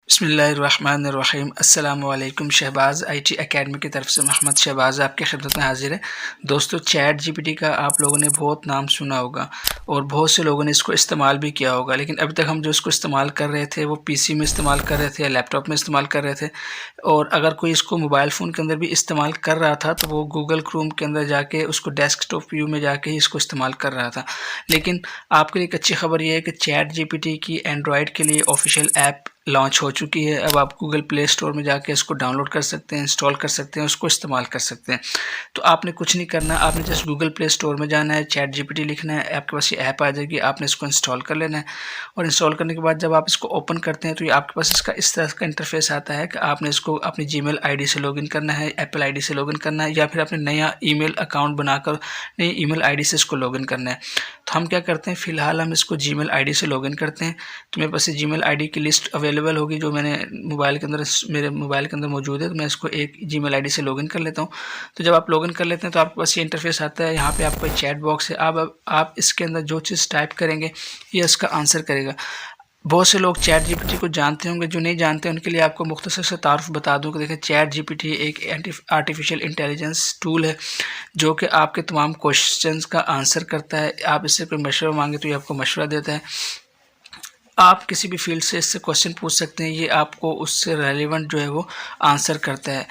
बिस्मिल्लाहिर्रहमानिर्रहीम। अस्सलाम वालेकुम। शहबाज़ आईटी एकेडमी की तरफ से मोहम्मद शहबाज़ आपके खिदमत में हाजिर है। दोस्तों, चैट जीपीटी का आप लोगों ने बहुत नाम सुना होगा और बहुत से लोगों ने इसको इस्तेमाल भी किया होगा, लेकिन अभी तक हम जो इसको इस्तेमाल कर रहे थे वो पीसी में इस्तेमाल कर रहे थे या लैपटॉप में इस्तेमाल कर रहे थे। और अगर कोई इसको मोबाइल फ़ोन के अंदर भी इस्तेमाल कर रहा था तो वो गूगल क्रोम के अंदर जाके उसको डेस्कटॉप व्यू में जाके ही इसको इस्तेमाल कर रहा था। लेकिन आपके लिए एक अच्छी खबर ये है कि चैट जीपीटी की एंड्रॉयड के लिए ऑफिशियल ऐप लॉन्च हो चुकी है। अब आप गूगल प्ले स्टोर में जाके इसको डाउनलोड कर सकते हैं, इंस्टॉल कर सकते हैं, उसको इस्तेमाल कर सकते हैं। तो आपने कुछ नहीं करना, आपने जस्ट गूगल प्ले स्टोर में जाना है, चैट जीपीटी लिखना है, आपके पास ये ऐप आ जाएगी, आपने इसको इंस्टॉल कर लेना है। और इंस्टॉल करने के बाद जब आप इसको ओपन करते हैं तो ये आपके पास इसका इस तरह का इंटरफेस आता है कि आपने इसको अपनी जीमेल आईडी से लॉगिन करना है, एप्पल आईडी से लॉगिन करना है, या फिर अपने नया ईमेल अकाउंट बनाकर नई ईमेल आईडी से इसको लॉगिन करना है। तो हम क्या करते हैं, फ़िलहाल हम इसको जीमेल आईडी से लॉगिन करते हैं। तो मेरे पास जीमेल आईडी की लिस्ट अवेलेबल होगी जो मैंने मेरे मोबाइल के अंदर मौजूद है। तो मैं इसको एक जीमेल आईडी से लॉगिन कर लेता हूँ। तो जब आप लॉगिन कर लेते हैं तो आपके पास ये इंटरफेस आता है। यहाँ पे आपका चैट बॉक्स है। आप इसके अंदर जो चीज़ टाइप करेंगे ये इसका आंसर करेगा। बहुत से लोग चैट जीपीटी को जानते होंगे, जो नहीं जानते उनके लिए आपको मुख्तसर से तारुफ बता दूं कि देखिए, चैट जीपीटी एक आर्टिफिशियल इंटेलिजेंस टूल है जो कि आपके तमाम क्वेश्चंस का आंसर करता है। आप इससे कोई मशवरा मांगे तो ये आपको मशवरा देता है। आप किसी भी फील्ड से इससे क्वेश्चन पूछ सकते हैं, ये आपको उससे रेलिवेंट जो है वो आंसर करता है।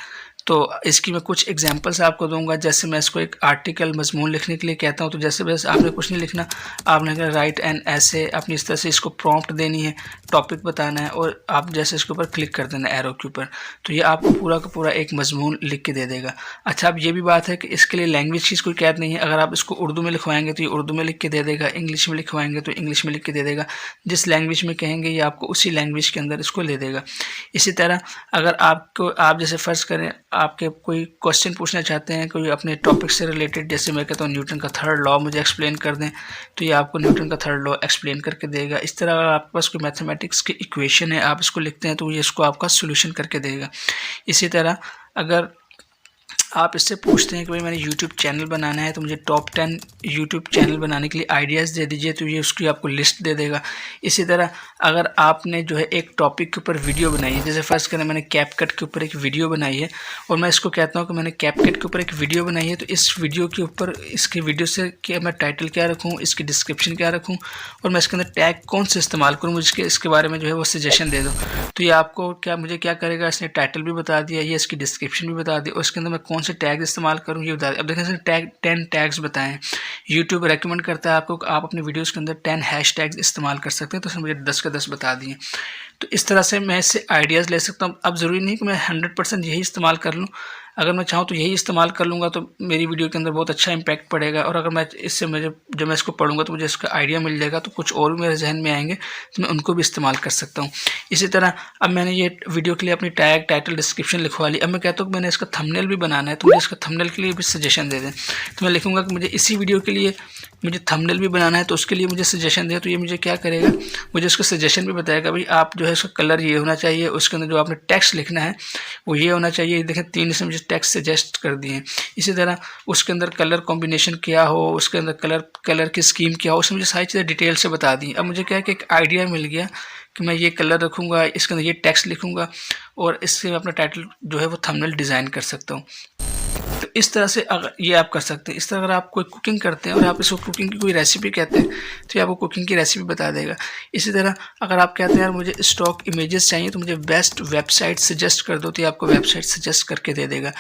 तो इसकी मैं कुछ एग्जांपल्स आपको दूंगा। जैसे मैं इसको एक आर्टिकल मजमून लिखने के लिए कहता हूँ तो जैसे बस आपने कुछ नहीं लिखना, आपने राइट एन ऐसे अपनी इस तरह से इसको प्रॉम्प्ट देनी है, टॉपिक बताना है और आप जैसे इसके ऊपर क्लिक कर देना एरो के ऊपर, तो ये आपको पूरा का पूरा एक मजमून लिख के दे देगा। अच्छा, अब ये भी बात है कि इसके लिए लैंग्वेज की कोई कैद नहीं है। अगर आप इसको उर्दू में लिखवाएंगे तो ये उर्दू में लिख के दे देगा, इंग्लिश में लिखवाएंगे तो इंग्लिश में लिख के दे देगा। जिस लैंग्वेज में कहेंगे ये आपको उसी लैंग्वेज के अंदर इसको ले देगा। इसी तरह अगर आप जैसे फ़र्ज़ करें आपके कोई क्वेश्चन पूछना चाहते हैं कोई अपने टॉपिक से रिलेटेड, जैसे मैं कहता हूँ न्यूटन का थर्ड लॉ मुझे एक्सप्लेन कर दें, तो ये आपको न्यूटन का थर्ड लॉ एक्सप्लेन करके देगा। इस तरह अगर आपके पास कोई मैथमेटिक्स की इक्वेशन है, आप इसको लिखते हैं तो ये इसको आपका सोल्यूशन करके देगा। इसी तरह अगर आप इससे पूछते हैं कि भाई मैंने यूट्यूब चैनल बनाना है तो मुझे टॉप 10 यूट्यूब चैनल बनाने के लिए आइडियाज़ दे दीजिए, तो ये उसकी आपको लिस्ट दे देगा। इसी तरह अगर आपने जो है एक टॉपिक के ऊपर वीडियो बनाई है, जैसे फ़र्ज़ करें मैंने कैपकट के ऊपर एक वीडियो बनाई है और मैं इसको कहता हूँ कि मैंने कैपकट के ऊपर एक वीडियो बनाई है, तो इस वीडियो के ऊपर इसकी वीडियो से क्या मैं टाइटल क्या रखूँ, इसकी डिस्क्रिप्शन क्या रखूँ और मैं इसके अंदर टैग कौन से इस्तेमाल करूँ, मुझे इसके बारे में जो है वो सजेशन दे दो। तो ये आपको मुझे क्या करेगा, इसने टाइटल भी बता दिया, ये इसकी डिस्क्रिप्शन भी बता दी और इसके अंदर मैं कौन से टैग इस्तेमाल करूँ ये बता दिया। अब देखें इसने 10 टैग्स बताएं। यूट्यूब रेकमेंड करता है आपको कि आप अपने वीडियोज़ के अंदर 10 हैश टैग्स इस्तेमाल कर सकते हैं, तो उसने मुझे 10 के 10 बता दिए। तो इस तरह से मैं इससे आइडियाज़ ले सकता हूँ। अब ज़रूरी नहीं कि मैं 100% यही इस्तेमाल कर लूँ। अगर मैं चाहूँ तो यही इस्तेमाल कर लूँगा तो मेरी वीडियो के अंदर बहुत अच्छा इम्पैक्ट पड़ेगा, और अगर मैं इससे जब मैं इसको पढ़ूँगा तो मुझे इसका आइडिया मिल जाएगा, तो कुछ और भी मेरे जहन में आएंगे तो मैं उनको भी इस्तेमाल कर सकता हूँ। इसी तरह अब मैंने ये वीडियो के लिए अपनी टैग, टाइटल, डिस्क्रिप्शन लिखवा ली। अब मैं कहता हूँ कि मैंने इसका थंबनेल भी बनाना है, तो मुझे इसका थंबनेल के लिए भी सजेशन दे दें। तो मैं लिखूँगा कि मुझे इसी वीडियो के लिए मुझे थंबनेल भी बनाना है, तो उसके लिए मुझे सजेशन दें। तो ये मुझे क्या करेगा, मुझे उसका सजेशन भी बताएगा, भाई आप जो है इसका कलर ये होना चाहिए, उसके अंदर जो आपने टेक्स्ट लिखना है वो ये होना चाहिए। देखें 3 इसने मुझे टेक्स्ट सजेस्ट कर दिए हैं। इसी तरह उसके अंदर कलर कॉम्बिनेशन क्या हो, उसके अंदर कलर की स्कीम क्या हो, उसने मुझे सारी चीज़ें डिटेल से बता दी। अब मुझे क्या है कि एक आइडिया मिल गया कि मैं ये कलर रखूँगा, इसके अंदर ये टेक्स्ट लिखूँगा और इससे मैं अपना टाइटल जो है वो थंबनेल डिज़ाइन कर सकता हूँ। तो इस तरह से अगर ये आप कर सकते हैं। इस तरह अगर आप कोई कुकिंग करते हैं और आप इसको कुकिंग की कोई रेसिपी कहते हैं तो ये आपको कुकिंग की रेसिपी बता देगा। इसी तरह अगर आप कहते हैं यार मुझे स्टॉक इमेजेस चाहिए तो मुझे बेस्ट वेबसाइट सजेस्ट कर दो, तो ये आपको वेबसाइट सजेस्ट करके दे देगा।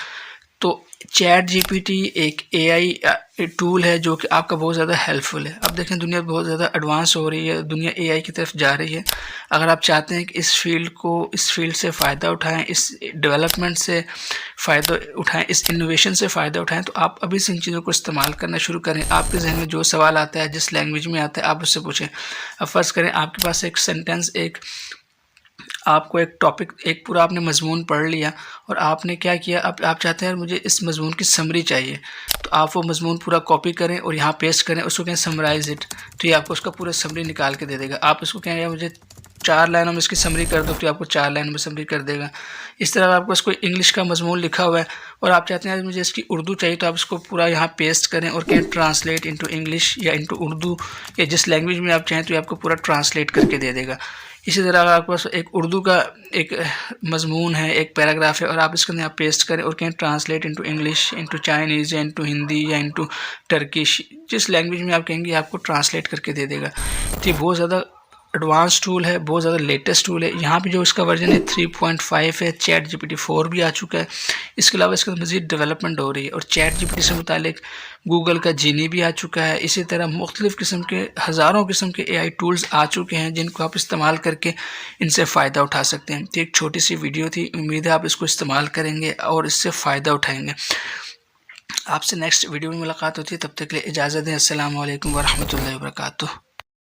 तो चैट जीपीटी एक एआई टूल है जो कि आपका बहुत ज़्यादा हेल्पफुल है। अब देखें दुनिया बहुत ज़्यादा एडवांस हो रही है, दुनिया एआई की तरफ जा रही है। अगर आप चाहते हैं कि इस फील्ड से फ़ायदा उठाएं, इस डेवलपमेंट से फ़ायदा उठाएं, इस इनोवेशन से फ़ायदा उठाएं, तो आप अभी से इन चीज़ों को इस्तेमाल करना शुरू करें। आपके जहन में जो सवाल आता है, जिस लैंग्वेज में आता है, आप उससे पूछें। अब फ़र्ज़ करें आपके पास एक सेंटेंस, आपको एक टॉपिक, एक पूरा आपने मजमून पढ़ लिया और आपने क्या किया, अब आप चाहते हैं मुझे इस मजमून की समरी चाहिए, तो आप वो मजमून पूरा कॉपी करें और यहाँ पेस्ट करें, उसको कहें समराइज इट, तो ये आपको उसका पूरा समरी निकाल के दे देगा। आप इसको कहें यार मुझे 4 लाइनों में इसकी समरी कर दो, तो आपको 4 लाइनों में समरी कर देगा। इस तरह आपको कोई इंग्लिश का मजमून लिखा हुआ है और आप चाहते हैं मुझे इसकी उर्दू चाहिए, तो आप इसको पूरा यहाँ पेस्ट करें और कहें ट्रांसलेट इनटू इंग्लिश या इनटू उर्दू या जिस लैंग्वेज में आप चाहें, तो ये आपको पूरा ट्रांसलेट करके दे देगा। इसी तरह अगर आपके पास एक उर्दू का एक मजमून है, एक पैराग्राफ है और आप इसके अंदर यहाँ पेस्ट करें और कहें translate into English, into Chinese या इनटू हिंदी या इनटू टर्किश, जिस लैंग्वेज में आप कहेंगे आपको ट्रांसलेट करके दे देगा। तो ये बहुत ज़्यादा एडवांस टूल है, बहुत ज़्यादा लेटेस्ट टूल है। यहाँ पे जो इसका वर्जन है 3.5 है। चैट जीपीटी 4 भी आ चुका है। इसके अलावा इसके मज़ीद डेवलपमेंट हो रही है और चैट जीपीटी से मुतालिक गूगल का जीनी भी आ चुका है। इसी तरह मुख्तलिफ़ किस्म के हज़ारों किस्म के AI टूल्स आ चुके हैं जिनको आप इस्तेमाल करके इनसे फ़ायदा उठा सकते हैं। तो एक छोटी सी वीडियो थी, उम्मीद है आप इसको इस्तेमाल करेंगे और इससे फ़ायदा उठाएँगे। आपसे नेक्स्ट वीडियो में मुलाकात होती है, तब तक के लिए इजाज़त दें। अस्सलामु अलैकुम वरहमतुल्लाहि वबरकातुहू।